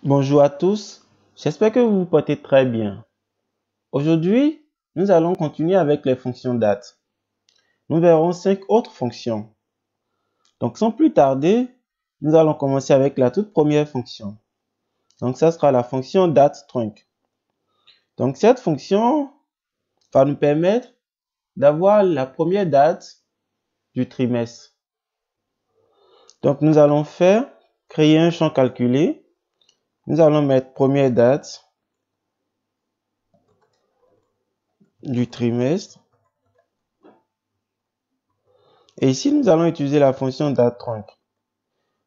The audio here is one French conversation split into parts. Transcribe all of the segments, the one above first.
Bonjour à tous, j'espère que vous vous portez très bien. Aujourd'hui, nous allons continuer avec les fonctions date. Nous verrons 5 autres fonctions. Donc sans plus tarder, nous allons commencer avec la toute première fonction. Donc ça sera la fonction date_trunc. Donc cette fonction va nous permettre d'avoir la première date du trimestre. Donc nous allons créer un champ calculé. Nous allons mettre première date du trimestre. Et ici, nous allons utiliser la fonction date_trunc.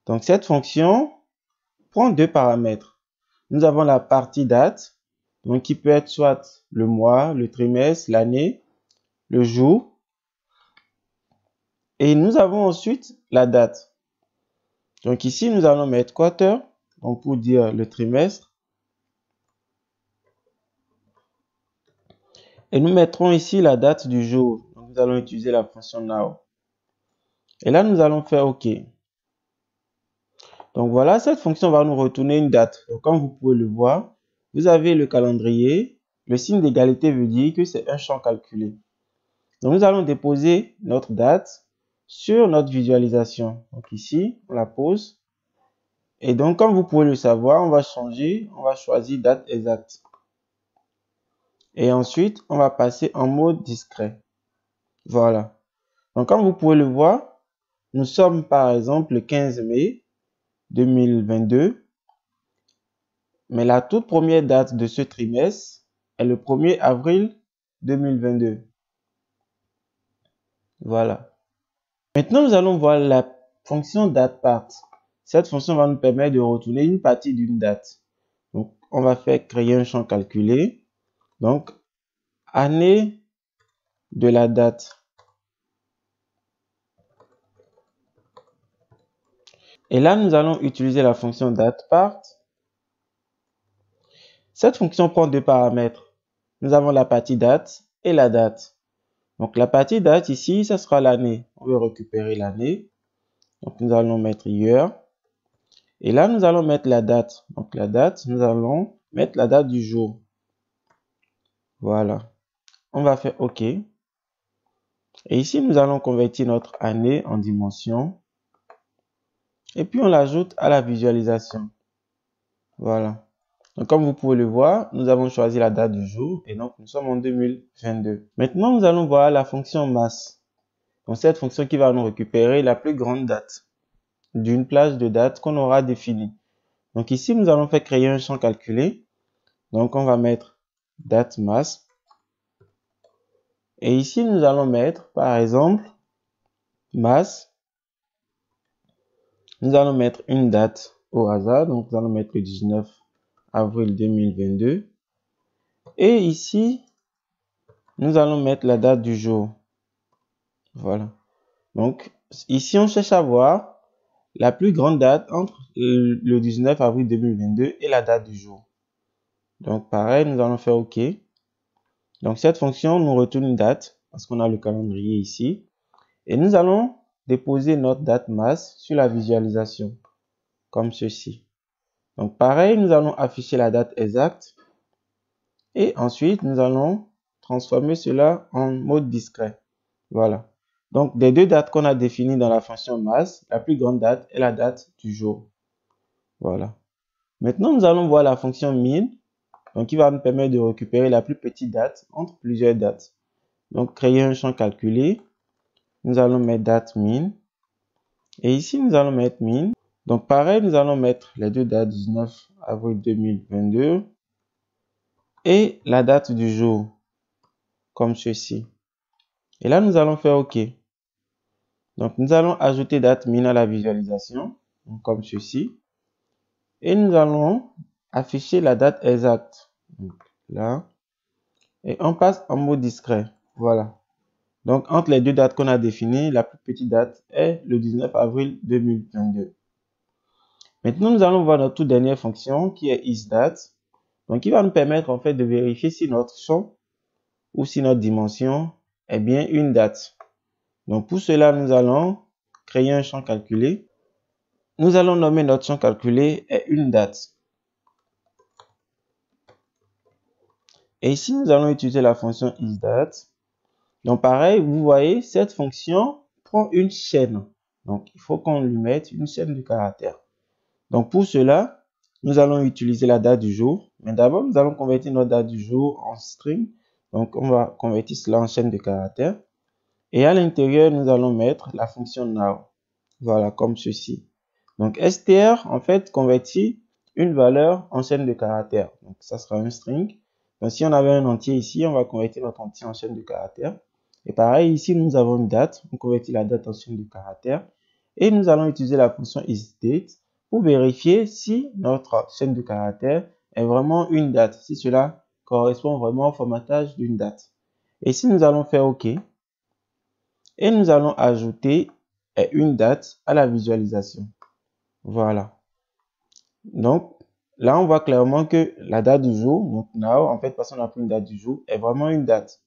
Donc, cette fonction prend deux paramètres. Nous avons la partie date, donc qui peut être soit le mois, le trimestre, l'année, le jour. Et nous avons ensuite la date. Donc ici, nous allons mettre quarter, donc pour dire le trimestre. Et nous mettrons ici la date du jour. Donc, nous allons utiliser la fonction now. Et là, nous allons faire OK. Donc voilà, cette fonction va nous retourner une date. Donc comme vous pouvez le voir, vous avez le calendrier. Le signe d'égalité veut dire que c'est un champ calculé. Donc nous allons déposer notre date sur notre visualisation. Donc ici, on la pose. Et donc comme vous pouvez le savoir, on va choisir date exacte. Et ensuite, on va passer en mode discret. Voilà. Donc comme vous pouvez le voir, nous sommes par exemple le 15 mai 2022. Mais la toute première date de ce trimestre est le 1er avril 2022. Voilà. Maintenant, nous allons voir la fonction datePart. Cette fonction va nous permettre de retourner une partie d'une date. Donc, on va créer un champ calculé. Donc, année de la date. Et là, nous allons utiliser la fonction datePart. Cette fonction prend deux paramètres. Nous avons la partie date et la date. Donc la partie date ici, ça sera l'année. On veut récupérer l'année. Donc nous allons mettre year. Et là, nous allons mettre la date. Donc la date, nous allons mettre la date du jour. Voilà. On va faire OK. Et ici, nous allons convertir notre année en dimension. Et puis on l'ajoute à la visualisation. Voilà. Donc comme vous pouvez le voir, nous avons choisi la date du jour. Et donc nous sommes en 2022. Maintenant, nous allons voir la fonction masse. Donc cette fonction qui va nous récupérer la plus grande date d'une plage de date qu'on aura définie. Donc ici, nous allons créer un champ calculé. Donc on va mettre date masse. Et ici, nous allons mettre, par exemple, masse. Nous allons mettre une date au hasard. Donc nous allons mettre le 19 avril 2022. Et ici, nous allons mettre la date du jour. Voilà. Donc ici, on cherche à voir la plus grande date entre le 19 avril 2022 et la date du jour. Donc pareil, nous allons faire OK. Donc cette fonction nous retourne une date parce qu'on a le calendrier ici. Et nous allons déposer notre date masse sur la visualisation comme ceci. Donc pareil, nous allons afficher la date exacte. Et ensuite, nous allons transformer cela en mode discret. Voilà. Donc des deux dates qu'on a définies dans la fonction masse, la plus grande date est la date du jour. Voilà. Maintenant, nous allons voir la fonction min, donc qui va nous permettre de récupérer la plus petite date entre plusieurs dates. Donc, créer un champ calculé. Nous allons mettre date min. Et ici, nous allons mettre min. Donc, pareil, nous allons mettre les deux dates 19 avril 2022 et la date du jour, comme ceci. Et là, nous allons faire OK. Donc, nous allons ajouter date min à la visualisation, comme ceci. Et nous allons afficher la date exacte. Donc, là. Et on passe en mode discret. Voilà. Donc, entre les deux dates qu'on a définies, la plus petite date est le 19 avril 2022. Maintenant, nous allons voir notre toute dernière fonction qui est isDate. Donc, qui va nous permettre en fait de vérifier si notre champ ou si notre dimension est bien une date. Donc, pour cela, nous allons créer un champ calculé. Nous allons nommer notre champ calculé est une date. Et ici, nous allons utiliser la fonction isDate. Donc pareil, vous voyez, cette fonction prend une chaîne. Donc il faut qu'on lui mette une chaîne de caractères. Donc pour cela, nous allons utiliser la date du jour. Mais d'abord, nous allons convertir notre date du jour en string. Donc on va convertir cela en chaîne de caractères. Et à l'intérieur, nous allons mettre la fonction now. Voilà, comme ceci. Donc str, en fait, convertit une valeur en chaîne de caractères. Donc ça sera un string. Donc si on avait un entier ici, on va convertir notre entier en chaîne de caractères. Et pareil, ici, nous avons une date. On convertit la date en chaîne de caractères. Et nous allons utiliser la fonction isDate pour vérifier si notre chaîne de caractères est vraiment une date, si cela correspond vraiment au formatage d'une date. Et si nous allons faire OK, et nous allons ajouter une date à la visualisation. Voilà. Donc, là, on voit clairement que la date du jour, donc now, en fait, parce qu'on a pris une date du jour, est vraiment une date.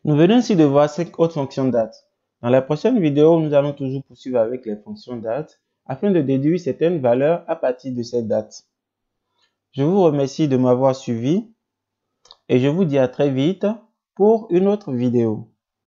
Nous venons ici de voir 5 autres fonctions date. Dans la prochaine vidéo, nous allons toujours poursuivre avec les fonctions date afin de déduire certaines valeurs à partir de cette date. Je vous remercie de m'avoir suivi et je vous dis à très vite pour une autre vidéo.